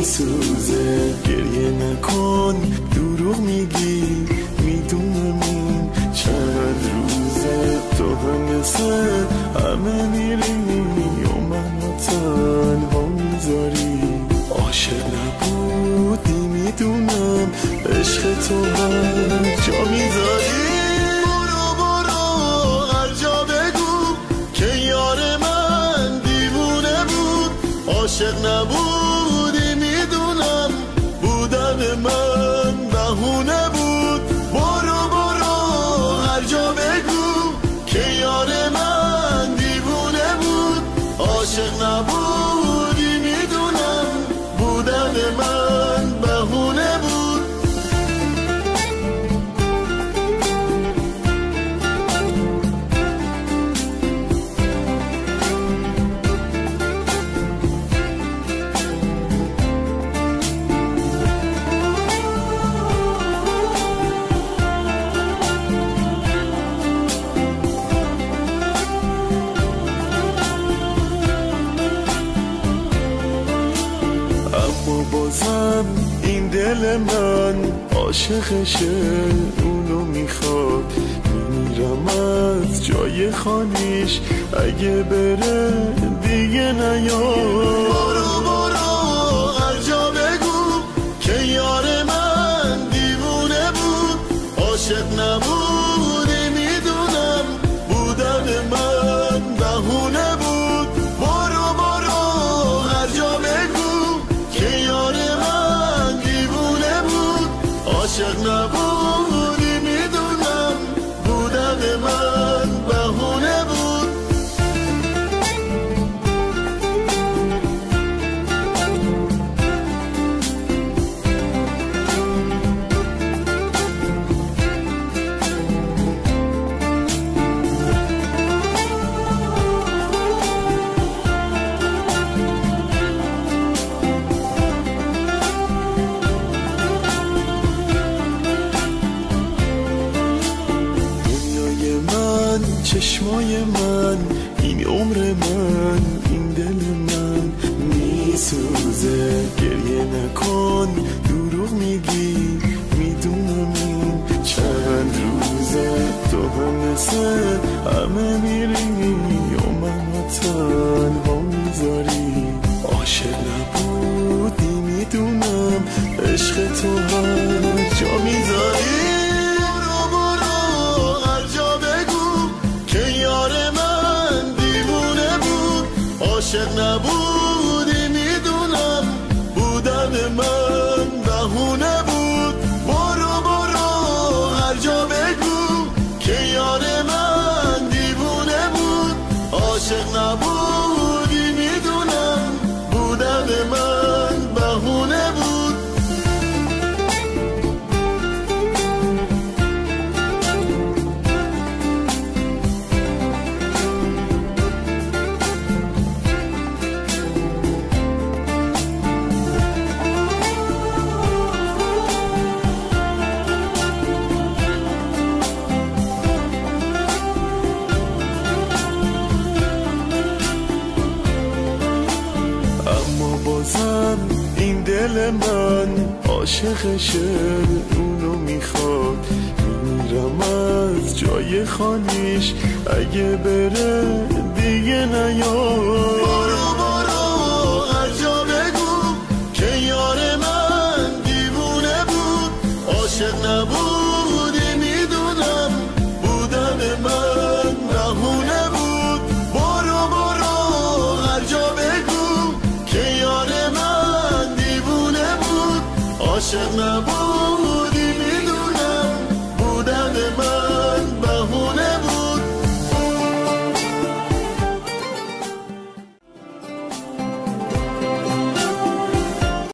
میسوزه. گریه نکن دروغ میگی، میدونم این چند روزه تو هم مثل همه میری و منو تنها میذاری. عاشق نبودی میدونم، عشق تو هر جا میذاری. برو برو هر جا بگو که یار من دیوونه بود. عاشق نبودی میدونم، بودن من بهونه بود. برو برو هر جا بگو که یار من دیوونه بود. عاشق نبودی میدونم، بودن من بهونه بود. بازم این دل من عاشقشه، اونو میخواد. میمیرم از جای خالیش، اگه بره دیگه نیاد. برو برو هر جا بگو که یار من دیوونه بود. عاشق نبودی میدونم، بودن من بهونه بود. برو برو هر جا بگو که یار من دیوونه بود. عاشق نبودی میدونم، بودن من بهونه بود. چشمای من، این عمر من، این دل من میسوزه. گریه نکن دروغ میگی، میدونم این چند روزه تو هم مثل همه میری و منو تنها میذاری. عاشق نبودی میدونم، عشق تو هر جا میذاری. عاشق نبودی میدونم، بودن من بهونه بود. برو برو هر جا بگو که یار من دیوونه بود. عاشق نبودی میدونم، بودن من بهونه بود. بازم این دل من عاشقشه، اونو میخواد. میمیرم از جای خالیش، اگه بره دیگه نیاد.